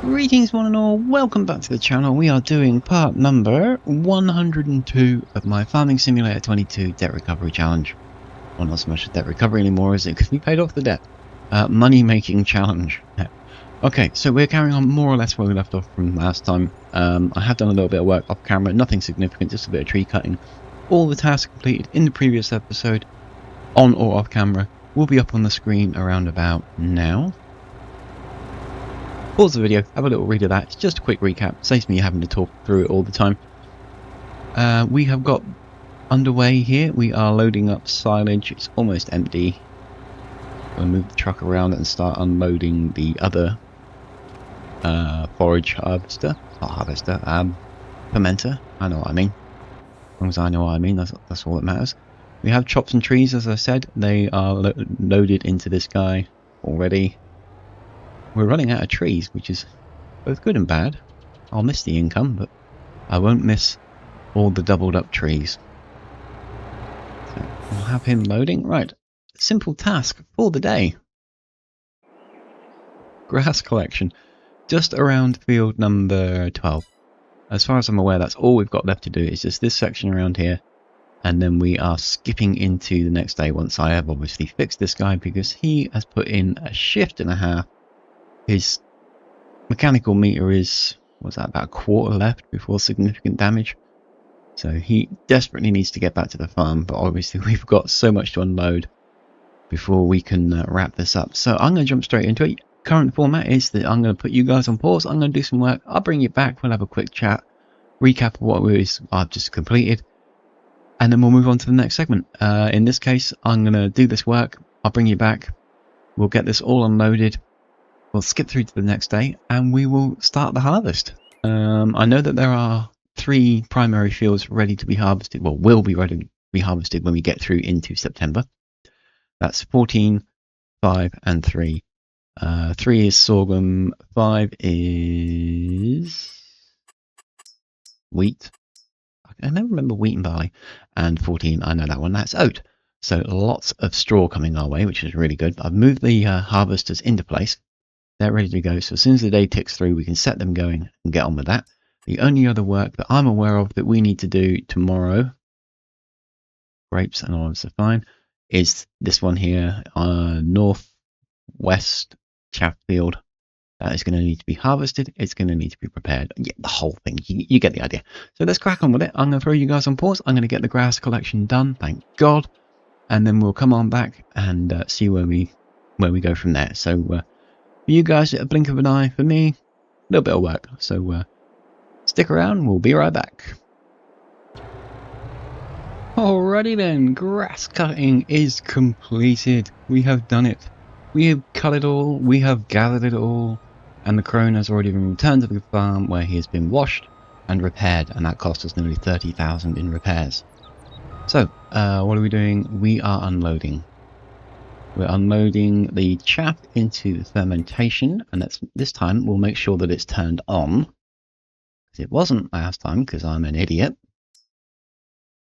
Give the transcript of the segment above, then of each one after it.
Greetings one and all, welcome back to the channel. We are doing part number 102 of my Farming Simulator 22 Debt Recovery Challenge. Well, not so much a debt recovery anymore, is it? Because we paid off the debt. Money making challenge. Okay, so we're carrying on more or less where we left off from last time. I have done a little bit of work off camera, nothing significant, just a bit of tree cutting. All the tasks completed in the previous episode, on or off camera, will be up on the screen around about now. Pause the video, have a little read of that. It's just a quick recap, saves me having to talk through it all the time. We have got underway here. We are loading up silage. It's almost empty. We'll move the truck around and start unloading the other forage harvester. Not harvester, fermenter. I know what I mean. As long as I know what I mean, that's all that matters. We have chops and trees, as I said. They are loaded into this guy already. We're running out of trees, which is both good and bad. I'll miss the income, but I won't miss all the doubled up trees. So we'll have him loading. Right, simple task for the day. Grass collection. Just around field number 12. As far as I'm aware, that's all we've got left to do. It's just this section around here. And then we are skipping into the next day once I have obviously fixed this guy, because he has put in a shift and a half. His mechanical meter is, what's that, about a quarter left before significant damage. So he desperately needs to get back to the farm, but obviously we've got so much to unload before we can wrap this up. So I'm going to jump straight into it. Current format is that I'm going to put you guys on pause. I'm going to do some work. I'll bring you back. We'll have a quick chat, recap of what I've just completed, and then we'll move on to the next segment. In this case, I'm going to do this work. I'll bring you back. We'll get this all unloaded. We'll skip through to the next day and we will start the harvest. I know that there are 3 primary fields ready to be harvested. Well, will be ready to be harvested when we get through into September. That's 14, 5 and 3. 3 is sorghum, 5 is wheat. I never remember wheat and barley. And 14, I know that one, that's oat. So lots of straw coming our way, which is really good. I've moved the harvesters into place. They're ready to go, so as soon as the day ticks through, we can set them going and get on with that. The only other work that I'm aware of that we need to do tomorrow, grapes and olives are fine, is this one here, northwest chaff field. That is going to need to be harvested. It's going to need to be prepared. Yeah, the whole thing. You get the idea. So let's crack on with it. I'm going to throw you guys on pause. I'm going to get the grass collection done, thank God, and then we'll come on back and see where we go from there. So. For you guys, a blink of an eye. For me, a little bit of work. So stick around, we'll be right back. Alrighty then, grass cutting is completed. We have done it. We have cut it all, we have gathered it all, and the crone has already been returned to the farm where he has been washed and repaired, and that cost us nearly 30,000 in repairs. So, what are we doing? We are unloading. We're unloading the chaff into the fermentation, and this time we'll make sure that it's turned on. Because it wasn't last time, because I'm an idiot.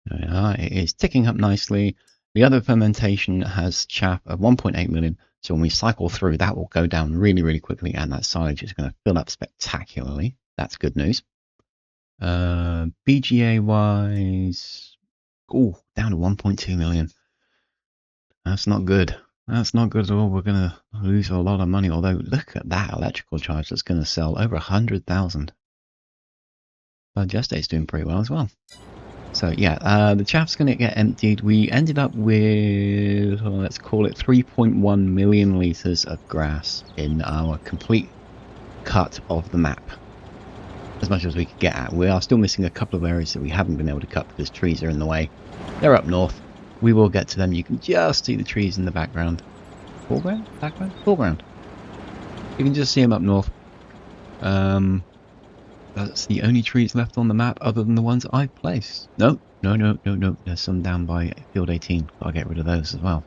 There we are, it is ticking up nicely. The other fermentation has chaff of 1.8 million, so when we cycle through, that will go down really, really quickly, and that silage is going to fill up spectacularly. That's good news. BGA-wise, down to 1.2 million. That's not good. That's not good at all. We're going to lose a lot of money. Although, look at that electrical charge that's going to sell over 100,000. Digestate's doing pretty well as well. So, yeah, the chaff's going to get emptied. We ended up with, let's call it 3.1 million litres of grass in our complete cut of the map. As much as we could get at. We are still missing a couple of areas that we haven't been able to cut because trees are in the way. They're up north. We will get to them. You can just see the trees in the background. Foreground? Background? Foreground. You can just see them up north. That's the only trees left on the map other than the ones I've placed. No. There's some down by field 18. Gotta get rid of those as well.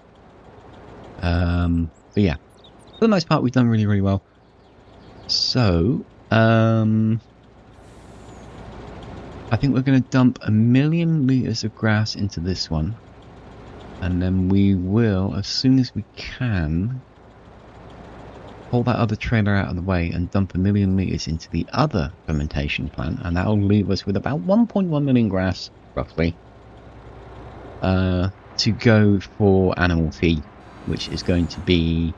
But yeah. For the most part, we've done really, really well. So, I think we're going to dump 1 million litres of grass into this one. And then we will, as soon as we can, pull that other trailer out of the way and dump 1 million litres into the other fermentation plant, and that'll leave us with about 1.1 million grass, roughly, to go for animal feed, which is going to be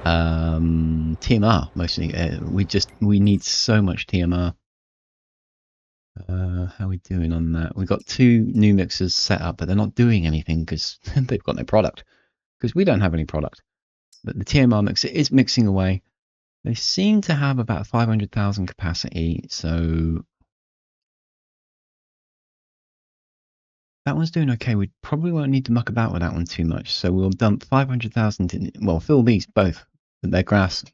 TMR mostly. We need so much TMR. How are we doing on that? We've got 2 new mixers set up, but they're not doing anything because they've got no product, because we don't have any product. But the TMR mixer is mixing away. They seem to have about 500,000 capacity, so that one's doing okay. We probably won't need to muck about with that one too much. So we'll dump 500,000 in, well, fill these both with their grass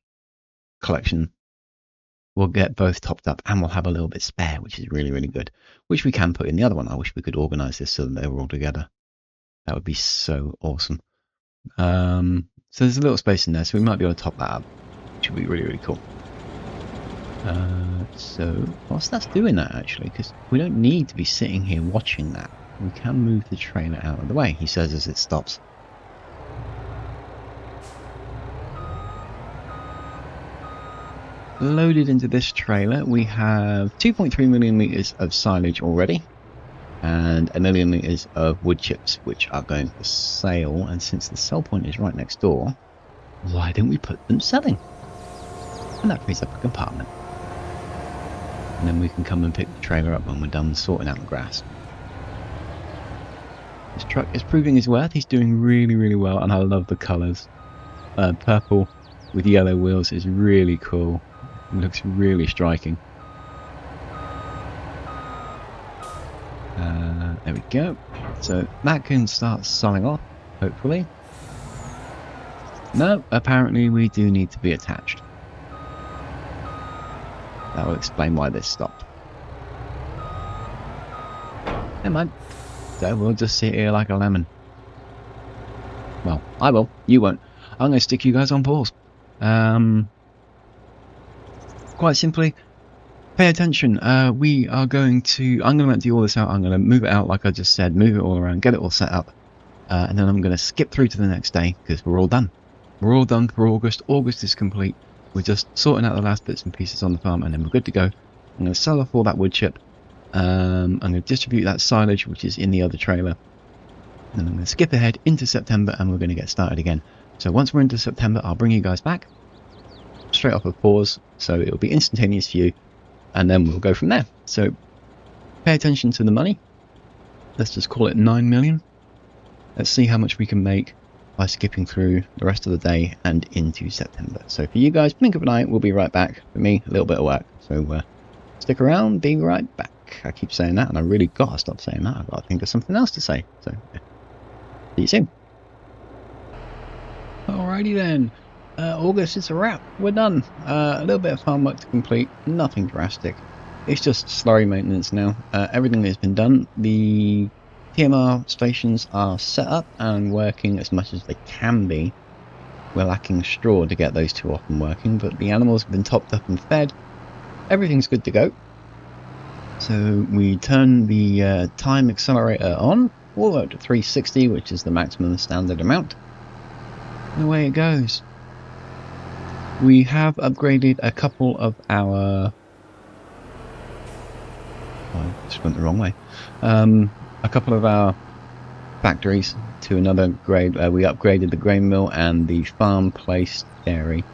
collection. We'll get both topped up and we'll have a little bit spare, which is really, really good, which we can put in the other one. I wish we could organize this so that they were all together. That would be so awesome. So there's a little space in there, so we might be able to top that up, which would be really, really cool. So whilst that's doing that, actually, because we don't need to be sitting here watching that, we can move the trailer out of the way, he says as it stops. Loaded into this trailer, we have 2.3 million litres of silage already, and 1 million litres of wood chips, which are going for sale. And since the sell point is right next door, why don't we put them selling? And that frees up a compartment. And then we can come and pick the trailer up when we're done sorting out the grass. This truck is proving his worth. He's doing really, really well, and I love the colours. Purple with yellow wheels is really cool. It looks really striking. There we go. So that can start selling off, hopefully. No, apparently we do need to be attached. That will explain why this stopped. Never mind. So we'll just sit here like a lemon. Well, I will. You won't. I'm going to stick you guys on pause. Quite simply, pay attention. We are going to... I'm going to empty all this out. I'm going to move it out like I just said. Move it all around. Get it all set up. And then I'm going to skip through to the next day because we're all done. We're all done for August. August is complete. We're just sorting out the last bits and pieces on the farm and then we're good to go. I'm going to sell off all that wood chip. I'm going to distribute that silage which is in the other trailer. And then I'm going to skip ahead into September and we're going to get started again. So once we're into September, I'll bring you guys back. Straight off of pause. So it'll be instantaneous for you. And then we'll go from there. So pay attention to the money. Let's just call it 9 million. Let's see how much we can make by skipping through the rest of the day and into September. So for you guys, blink of an eye, we'll be right back. For me, a little bit of work. So stick around, be right back. I keep saying that and I really gotta stop saying that. I've got to think of something else to say. So yeah. See you soon. Alrighty then. August is a wrap. We're done. A little bit of farm work to complete. Nothing drastic. It's just slurry maintenance now. Everything has been done. The TMR stations are set up and working as much as they can be. We're lacking straw to get those 2 off and working, but the animals have been topped up and fed. Everything's good to go. So we turn the time accelerator on, all the way up to 360, which is the maximum standard amount. And away it goes. We have upgraded a couple of our... Oh, I just went the wrong way. A couple of our factories to another grade. We upgraded the grain mill and the farm place dairy.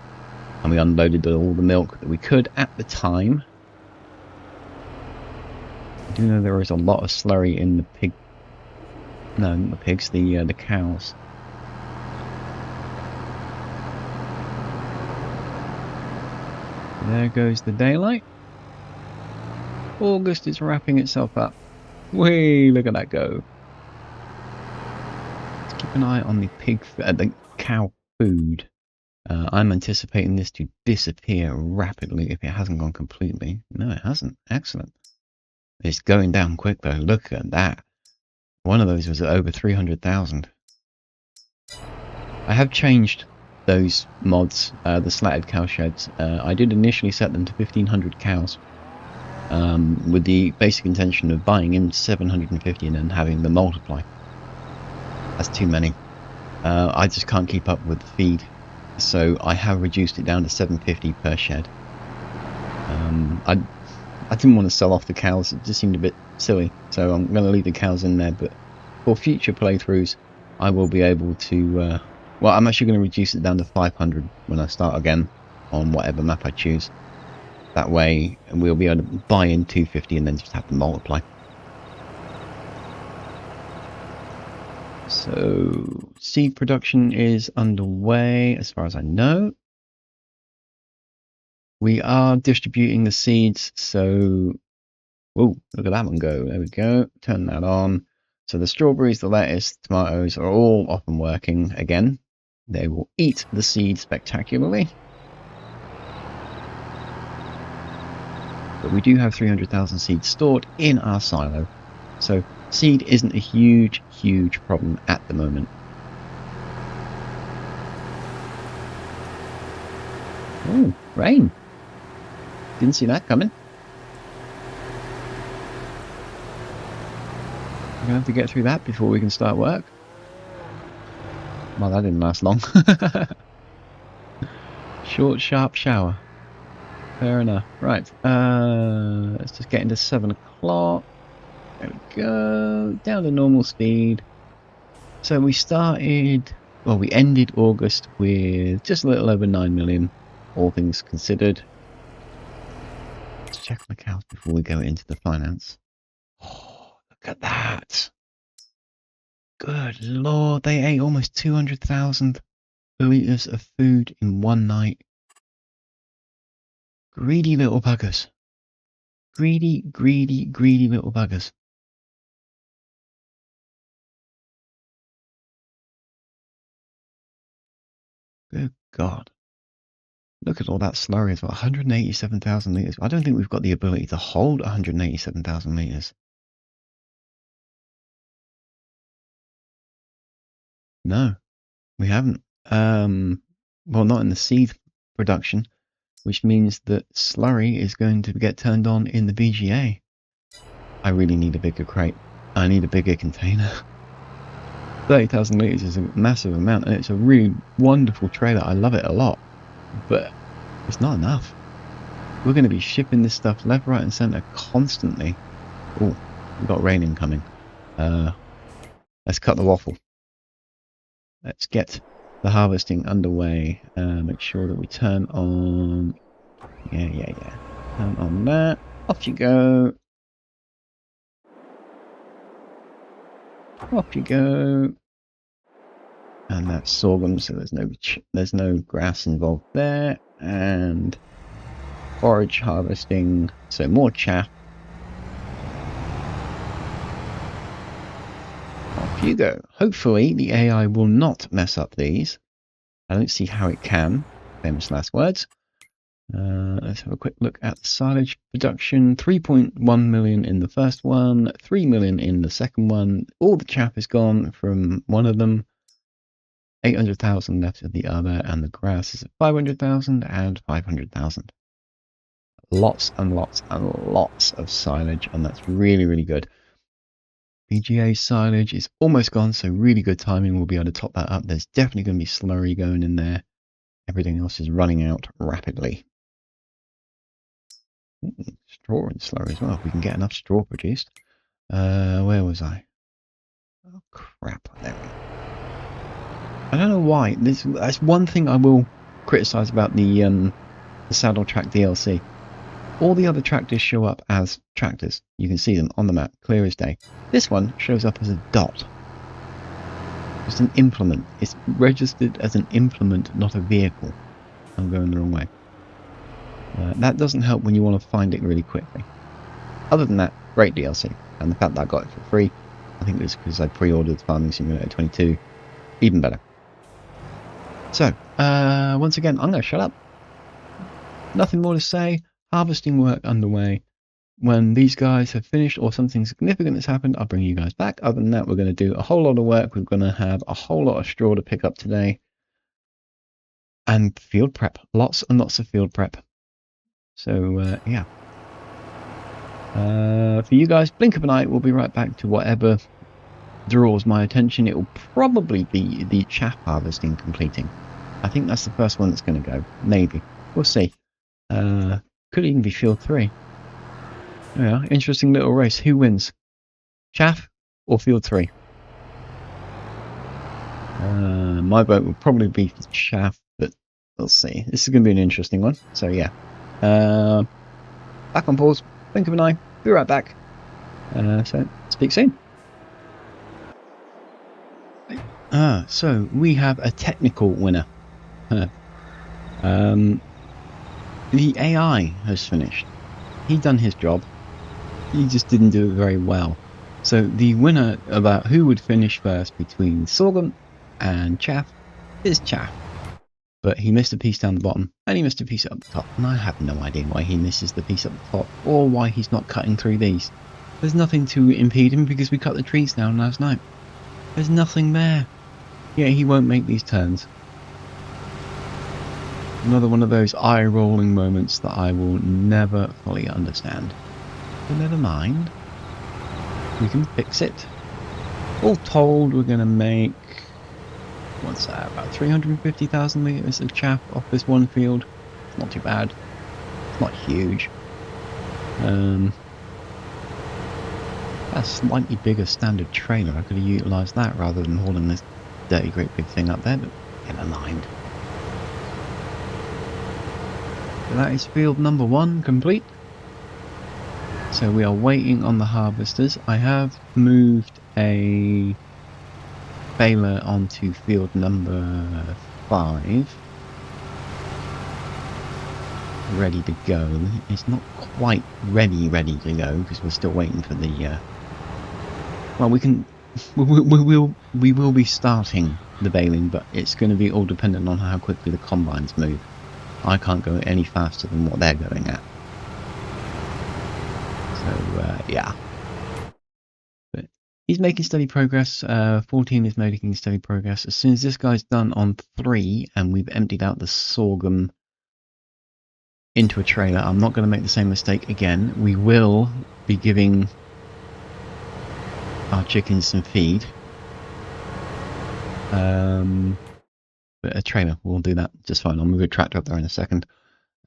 And we unloaded all the milk that we could at the time. I do know there is a lot of slurry in the pig... No, not the pigs, the cows. There goes the daylight. August is wrapping itself up. Whee, look at that go. Let's keep an eye on the the cow food. I'm anticipating this to disappear rapidly if it hasn't gone completely. No, it hasn't. Excellent. It's going down quick though. Look at that. One of those was at over 300,000. I have changed those mods, the slatted cow sheds. I did initially set them to 1,500 cows. With the basic intention of buying in 750 and then having them multiply. That's too many. I just can't keep up with the feed so I have reduced it down to 750 per shed. I didn't want to sell off the cows, it just seemed a bit silly, so I'm going to leave the cows in there, but for future playthroughs I will be able to, well, I'm actually going to reduce it down to 500 when I start again on whatever map I choose. That way we'll be able to buy in 250 and then just have to multiply. So seed production is underway as far as I know. We are distributing the seeds, so oh, look at that one go. There we go. Turn that on. So the strawberries, the lettuce, tomatoes are all off and working again. They will eat the seed spectacularly. But we do have 300,000 seeds stored in our silo. So seed isn't a huge problem at the moment. Oh, rain. Didn't see that coming. We're going to have to get through that before we can start work. Well, that didn't last long. Short, sharp shower. Fair enough. Right. Let's just get into 7 o'clock. There we go. Down to normal speed. So we started, well, we ended August with just a little over 9 million, all things considered. Let's check on the cows before we go into the finance. Oh, look at that. Good lord, they ate almost 200,000 litres of food in one night. Greedy little buggers. Greedy little buggers. Good God. Look at all that slurry as well. 187,000 litres. I don't think we've got the ability to hold 187,000 litres. No, we haven't. Well, not in the seed production, which means that slurry is going to get turned on in the VGA. I really need a bigger crate. I need a bigger container. 30,000 litres is a massive amount, and it's a really wonderful trailer. I love it a lot, but it's not enough. We're going to be shipping this stuff left, right, and centre constantly. Oh, we've got rain incoming. Let's cut the waffle. Let's get the harvesting underway. Make sure that we turn on. Yeah. Turn on that. Off you go. Off you go. And that's sorghum, so there's no grass involved there. And forage harvesting, so more chaff. Off you go. Hopefully the AI will not mess up these. I don't see how it can. Famous last words. Let's have a quick look at the silage production. 3.1 million in the first one, 3 million in the second one. All the chaff is gone from one of them. 800,000 left of the other, and the grass is at 500,000 and 500,000. Lots and lots and lots of silage, and that's really good. VGA silage is almost gone, so really good timing. We'll be able to top that up. There's definitely going to be slurry going in there. Everything else is running out rapidly. Straw and slurry as well, if we can get enough straw produced. Where was I? Oh crap, there we go. I don't know why. That's one thing I will criticise about the saddle track DLC. All the other tractors show up as tractors. You can see them on the map, clear as day. This one shows up as a dot. It's an implement. It's registered as an implement, not a vehicle. I'm going the wrong way. That doesn't help when you want to find it really quickly. Other than that, great DLC. And the fact that I got it for free, I think it was because I pre-ordered Farming Simulator 22. Even better. So, once again, I'm going to shut up. Nothing more to say. Harvesting work underway. When these guys have finished or something significant has happened, I'll bring you guys back. Other than that, we're going to do a whole lot of work. We're going to have a whole lot of straw to pick up today. And field prep. Lots and lots of field prep. So, yeah. For you guys, blink of an eye, we'll be right back to whatever draws my attention. It will probably be the chaff harvesting completing. I think that's the first one that's going to go. Maybe. We'll see. Could even be field 3. Yeah, interesting little race. Who wins? Chaff or field 3? My vote will probably be Chaff, but we'll see. This is going to be an interesting one. So yeah. Back on pause. Blink of an eye. Be right back. So speak soon. So we have a technical winner. The AI has finished. He done his job. He just didn't do it very well. So the winner about who would finish first between Sorghum and Chaff is Chaff. But he missed a piece down the bottom and he missed a piece up the top. And I have no idea why he misses the piece up the top or why he's not cutting through these. There's nothing to impede him because we cut the trees down last night. There's nothing there. Yeah, he won't make these turns. Another one of those eye-rolling moments that I will never fully understand. But never mind. We can fix it. All told, we're going to make... what's that? About 350,000 litres of chaff off this one field. It's not too bad. It's not huge. A slightly bigger standard trailer. I could have utilised that rather than hauling this dirty great big thing up there, but never mind. So that is field number 1 complete. So we are waiting on the harvesters. I have moved a baler onto field number 5. Ready to go. It's not quite ready to go because we're still waiting for the well, we will be starting the baling, but it's going to be all dependent on how quickly the combines move. I can't go any faster than what they're going at. So yeah, but he's making steady progress. 14 is making steady progress. As soon as this guy's done on 3 and we've emptied out the sorghum into a trailer, I'm not going to make the same mistake again. We will be giving our chickens some feed. But a trailer will do that just fine. I'll move a tractor up there in a second.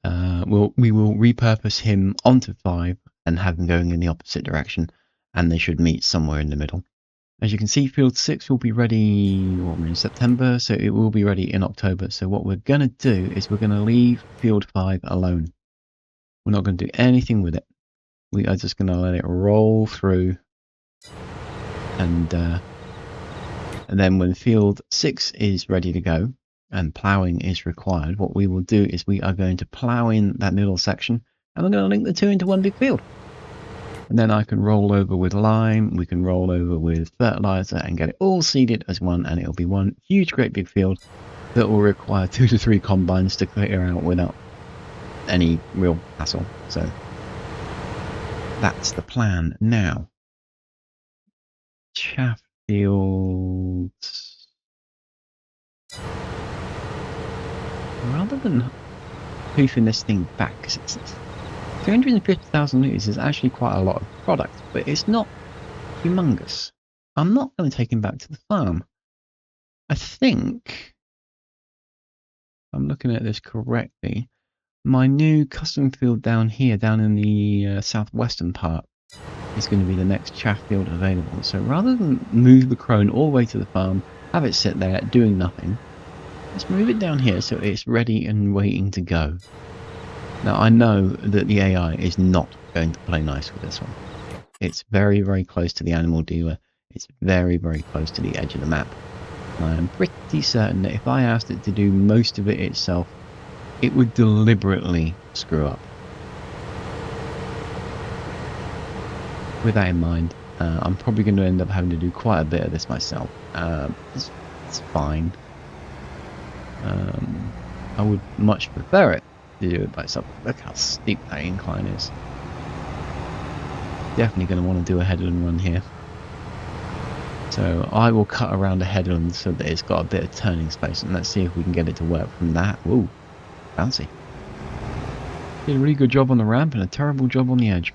We will repurpose him onto 5 and have them going in the opposite direction, and they should meet somewhere in the middle. As you can see, field 6 will be ready we're in September, so it will be ready in October. So what we're going to do is we're going to leave field 5 alone. We're not going to do anything with it. We are just going to let it roll through, and then when field 6 is ready to go and ploughing is required, what we will do is we are going to plough in that middle section, and we're going to link the 2 into one big field. And then I can roll over with lime, we can roll over with fertilizer and get it all seeded as one, and it'll be one huge great big field that will require 2 to 3 combines to clear out without any real hassle. So that's the plan. Now, chaff fields. Rather than hoofing this thing back, because it's 350,000 litres is actually quite a lot of product, but it's not humongous. I'm not going to take him back to the farm. I think, if I'm looking at this correctly, my new custom field down here, down in the southwestern part, is going to be the next chaff field available. So rather than move the crone all the way to the farm, have it sit there doing nothing, let's move it down here so it's ready and waiting to go. Now I know that the AI is not going to play nice with this one. It's very, very close to the animal dealer. It's very, very close to the edge of the map. And I am pretty certain that if I asked it to do most of it itself, it would deliberately screw up. With that in mind, I'm probably going to end up having to do quite a bit of this myself. It's fine. I would much prefer it to do it by myself. Look how steep that incline is. Definitely going to want to do a headland run here. So I will cut around a headland so that it's got a bit of turning space, and let's see if we can get it to work from that. Ooh, fancy. Did a really good job on the ramp and a terrible job on the edge.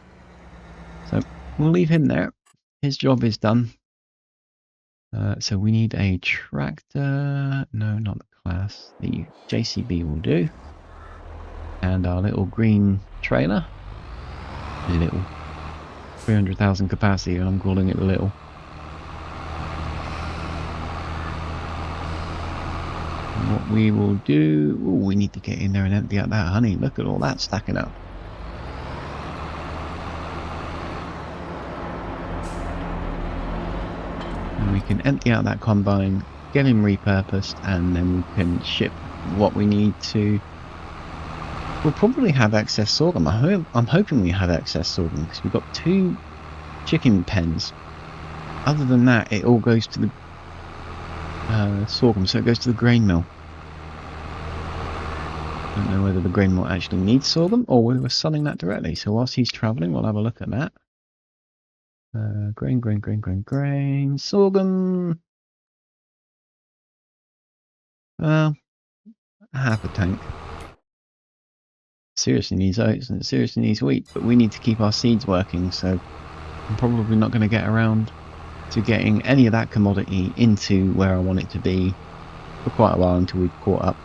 So we'll leave him there. His job is done. So we need a tractor. No, not the class, the JCB will do. And our little green trailer. Little. 300,000 capacity, and I'm calling it little. And what we will do... Ooh, we need to get in there and empty out that honey. Look at all that stacking up. And we can empty out that combine, get him repurposed, and then we can ship what we need to... We'll probably have excess sorghum. I'm hoping we have excess sorghum because we've got 2 chicken pens. Other than that, it all goes to the sorghum, so it goes to the grain mill. Don't know whether the grain mill actually needs sorghum or whether we're selling that directly. So whilst he's travelling, we'll have a look at that. Grain, sorghum. Well, half a tank. Seriously needs oats and it seriously needs wheat, but we need to keep our seeds working, so I'm probably not going to get around to getting any of that commodity into where I want it to be for quite a while until we've caught up.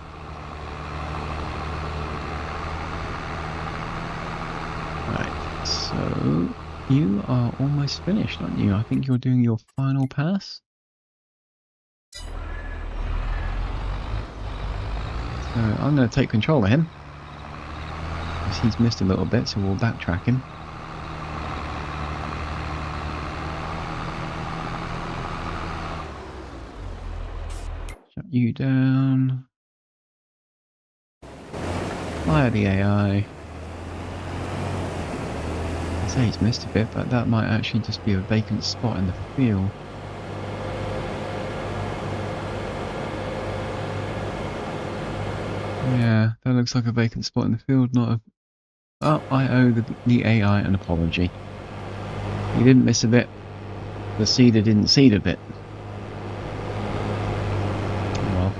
Right, so you are almost finished, aren't you? I think you're doing your final pass. So I'm going to take control of him. He's missed a little bit, so we'll backtrack him. Shut you down. Fire the AI. I'd say he's missed a bit, but that might actually just be a vacant spot in the field. Yeah, that looks like a vacant spot in the field, not a... Oh, I owe the AI an apology. He didn't miss a bit. The seeder didn't seed a bit. Well.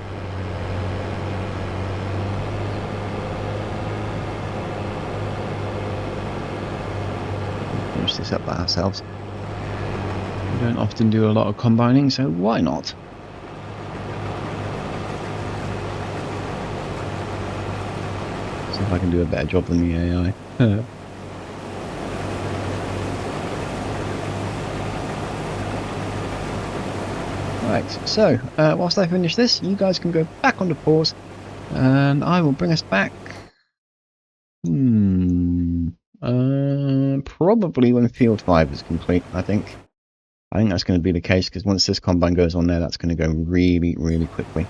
We'll finish this up by ourselves. We don't often do a lot of combining, so why not? See if I can do a better job than the AI. Right, so whilst I finish this, you guys can go back onto pause, and I will bring us back. Probably when Field 5 is complete, I think. I think that's going to be the case, because once this combine goes on there, that's going to go really, really quickly.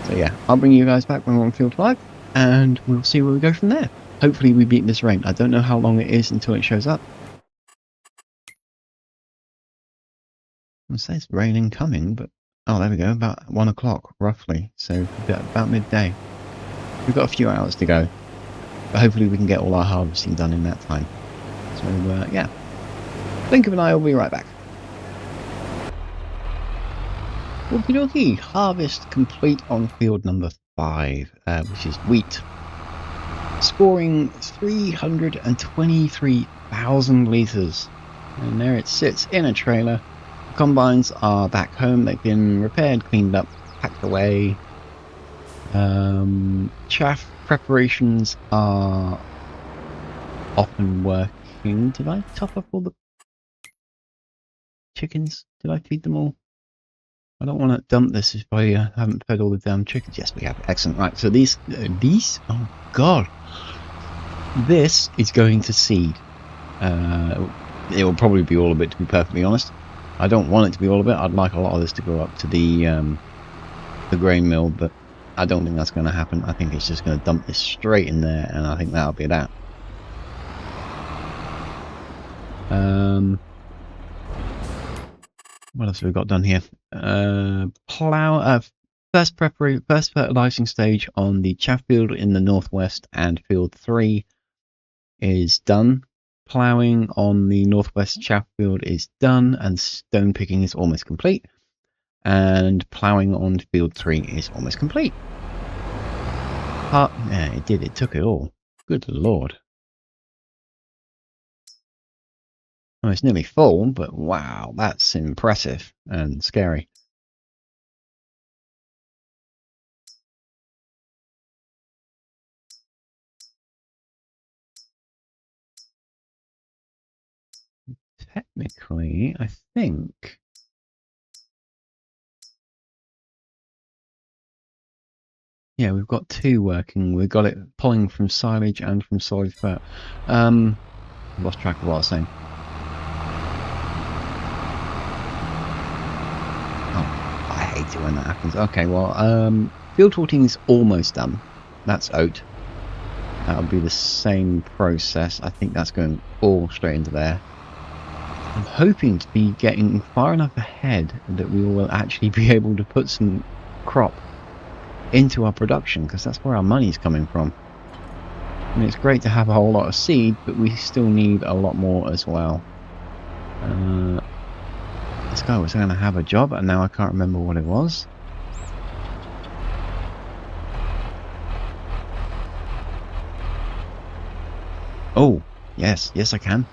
So yeah, I'll bring you guys back when we're on Field 5, and we'll see where we go from there. Hopefully we beat this rain. I don't know how long it is until it shows up. It says rain incoming, but... Oh, there we go, about 1 o'clock, roughly. So, about midday. We've got a few hours to go. But hopefully we can get all our harvesting done in that time. So, yeah. Blink of an eye, we'll be right back. Okie dokie, harvest complete on field number 5, which is wheat. Scoring 323,000 litres. And there it sits in a trailer. The combines are back home, they've been repaired, cleaned up, packed away. Chaff preparations are often working. Did I top up all the chickens? Did I feed them all? I don't want to dump this if I haven't fed all the damn chickens. Yes, we have. Excellent. Right, so these, oh god, this is going to seed. It will probably be all of it, to be perfectly honest. I don't want it to be all of it. I'd like a lot of this to go up to the grain mill, but I don't think that's going to happen. I think it's just going to dump this straight in there, and I think that'll be that. What else have we got done here? First fertilizing stage on the chaff field in the northwest, and field 3 is done. Ploughing on the northwest chaff field is done, and stone picking is almost complete. And ploughing on field 3 is almost complete. Yeah, it did. It took it all. Good lord. Oh, it's nearly full, but wow, that's impressive and scary. technically, I think... Yeah, we've got two working. We've got it pulling from silage and from solid fat. I've lost track of what I was saying. Oh, I hate it when that happens. Okay, well, field 14 is almost done. That's oat. That'll be the same process. I think that's going all straight into there. I'm hoping to be getting far enough ahead that we will actually be able to put some crop into our production, because that's where our money's coming from. I mean, it's great to have a whole lot of seed, but we still need a lot more as well. This guy was going to have a job, and now I can't remember what it was. Oh, yes I can.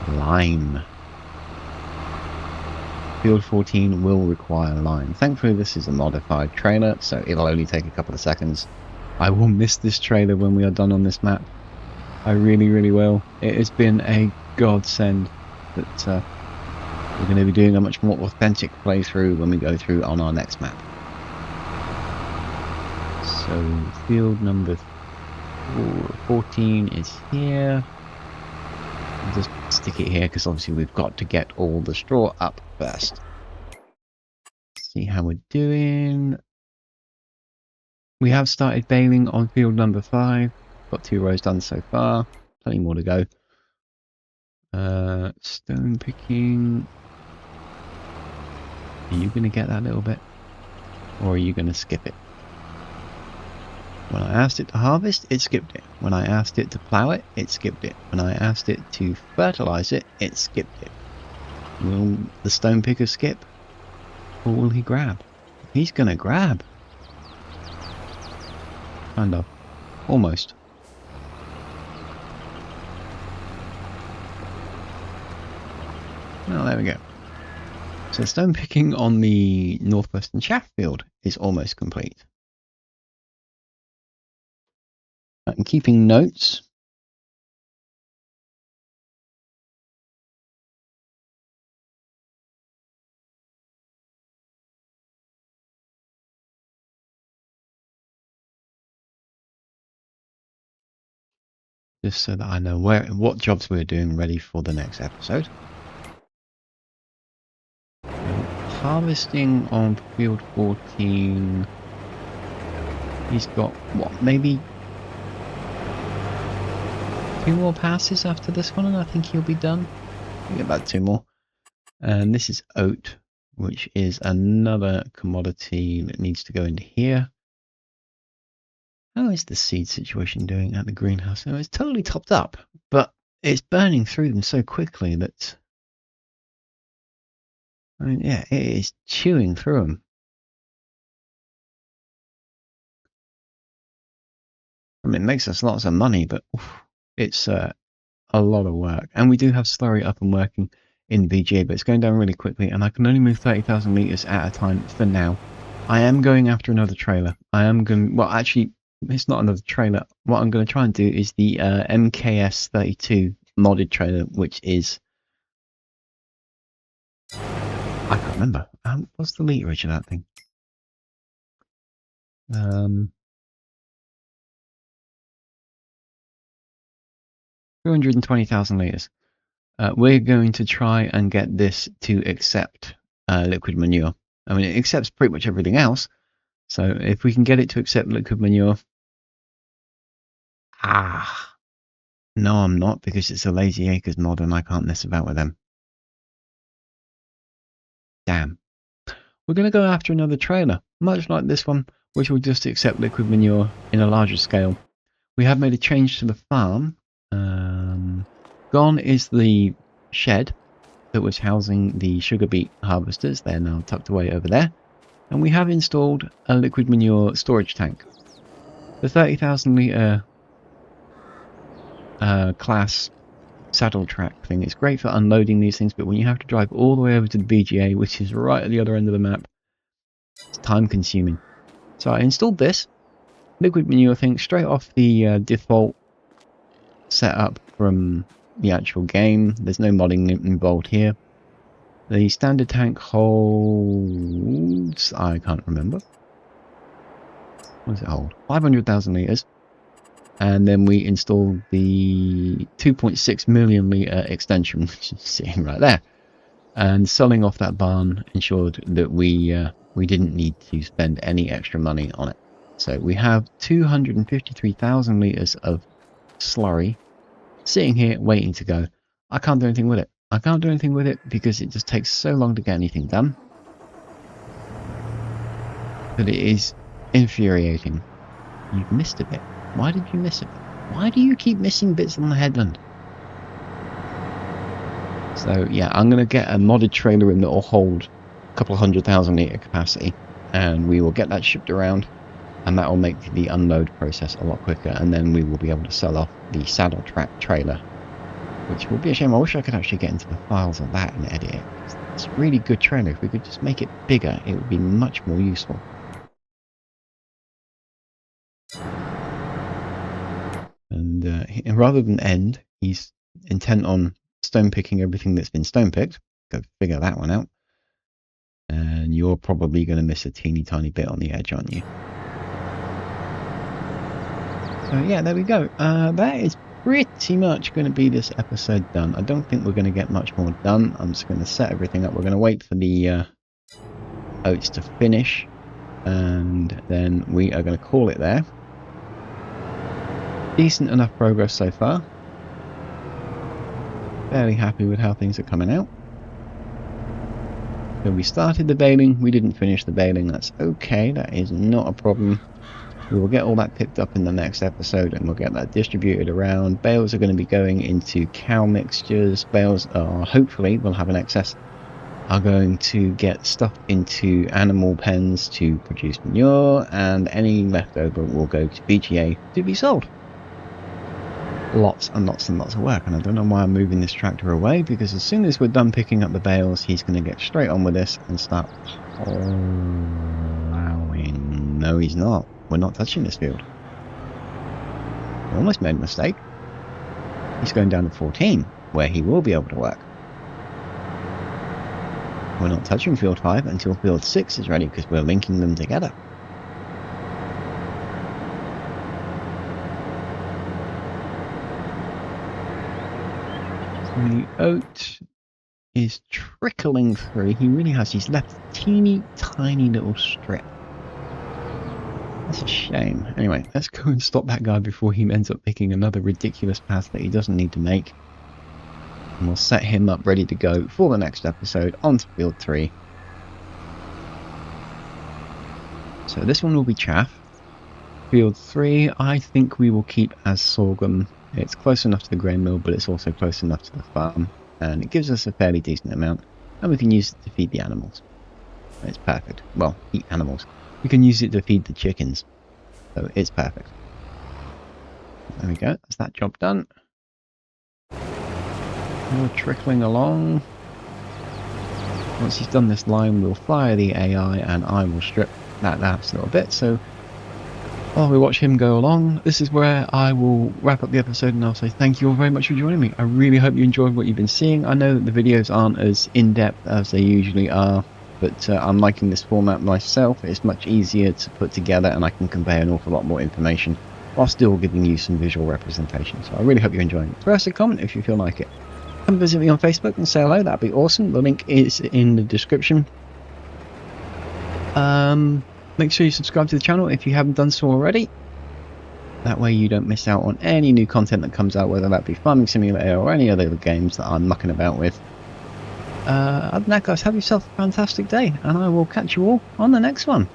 Lime. Field 14 will require lime. Thankfully this is a modified trailer, so it'll only take a couple of seconds. I will miss this trailer when we are done on this map. I really will. It has been a godsend that we're going to be doing a much more authentic playthrough when we go through on our next map. So field number 14 is here. I'll just stick it here because obviously we've got to get all the straw up first. See how we're doing. We have started baling on field number 5. Got 2 rows done so far. Plenty more to go. Stone picking. Are you going to get that little bit? Or are you going to skip it? When I asked it to harvest, it skipped it. When I asked it to plough it, it skipped it. When I asked it to fertilise it, it skipped it. Will the stone picker skip? Or will he grab? He's going to grab. Kind of. Almost. Well, there we go. So stone picking on the northwestern shaft field is almost complete. I'm keeping notes. Just so that I know what jobs we're doing ready for the next episode. Harvesting on field 14. He's got, what, maybe 2 more passes after this one, and I think he'll be done. Maybe about 2 more. And this is oat, which is another commodity that needs to go into here. How is the seed situation doing at the greenhouse? Oh, it's totally topped up, but it's burning through them so quickly that... I mean, yeah, it is chewing through them. I mean, it makes us lots of money, but it's a lot of work. And we do have slurry up and working in VGA, but it's going down really quickly, and I can only move 30,000 litres at a time for now. I am going after another trailer. I am going... Well, actually, it's not another trailer. What I'm going to try and do is the MKS32 modded trailer, which is... I can't remember. What's the literage of that thing? 220,000 litres. We're going to try and get this to accept liquid manure. I mean, it accepts pretty much everything else. So if we can get it to accept liquid manure... No, I'm not, because it's a Lazy Acres mod and I can't mess about with them. Damn. We're going to go after another trailer, much like this one, which will just accept liquid manure in a larger scale. We have made a change to the farm. Gone is the shed that was housing the sugar beet harvesters. They're now tucked away over there. And we have installed a liquid manure storage tank. The 30,000 litre class saddle track thing is great for unloading these things, but when you have to drive all the way over to the BGA, which is right at the other end of the map, it's time consuming. So I installed this liquid manure thing straight off the default setup from the actual game. There's no modding involved here. The standard tank holds, I can't remember. What does it hold? 500,000 litres. And then we installed the 2.6 million litre extension, which is sitting right there. And selling off that barn ensured that we didn't need to spend any extra money on it. So we have 253,000 litres of slurry sitting here waiting to go. I can't do anything with it. I can't do anything with it because it just takes so long to get anything done. But it is infuriating. You've missed a bit. Why did you miss it? Why do you keep missing bits on the headland? So yeah, I'm going to get a modded trailer in that will hold a couple of 100,000 litre capacity, and we will get that shipped around, and that will make the unload process a lot quicker, and then we will be able to sell off the saddle track trailer, which will be a shame. I wish I could actually get into the files of that and edit it. It's a really good trailer. If we could just make it bigger, it would be much more useful. And rather than end, he's intent on stone picking everything that's been stone picked. Go figure that one out. And you're probably going to miss a teeny tiny bit on the edge, aren't you? So yeah, there we go. That is pretty much going to be this episode done. I don't think we're going to get much more done. I'm just going to set everything up. We're going to wait for the oats to finish, and then we are going to call it there. Decent enough progress so far. Fairly happy with how things are coming out. So we started the baling, we didn't finish the baling. That's okay, that is not a problem. We will get all that picked up in the next episode, and we'll get that distributed around. Bales are going to be going into cow mixtures. Bales are, hopefully, we'll have an excess, are going to get stuff into animal pens to produce manure, and any leftover will go to BGA to be sold. Lots and lots and lots of work, and I don't know why I'm moving this tractor away, because as soon as we're done picking up the bales, he's going to get straight on with this and start plowing. No, he's not. We're not touching this field. We almost made a mistake. He's going down to 14, where he will be able to work. We're not touching field 5 until field 6 is ready, because we're linking them together. The oat is trickling through. He really has. He's left a teeny tiny little strip. That's a shame. Anyway, let's go and stop that guy before he ends up picking another ridiculous path that he doesn't need to make. And we'll set him up ready to go for the next episode onto field 3. So this one will be chaff. Field 3, I think we will keep as sorghum. It's close enough to the grain mill, but it's also close enough to the farm, and it gives us a fairly decent amount, and we can use it to feed the animals. It's perfect. Well, eat animals. We can use it to feed the chickens, so it's perfect. There we go. That's that job done. We're trickling along. Once he's done this line, we'll fire the AI, and I will strip that last little bit. So while we watch him go along, this is where I will wrap up the episode, and I'll say thank you all very much for joining me. I really hope you enjoyed what you've been seeing. I know that the videos aren't as in-depth as they usually are, but I'm liking this format myself. It's much easier to put together, and I can convey an awful lot more information while still giving you some visual representation. So I really hope you're enjoying it. Throw us a comment if you feel like it. Come visit me on Facebook and say hello. That'd be awesome. The link is in the description. Make sure you subscribe to the channel if you haven't done so already. That way you don't miss out on any new content that comes out, whether that be Farming Simulator or any other games that I'm mucking about with. Other than that, guys, have yourself a fantastic day, and I will catch you all on the next one.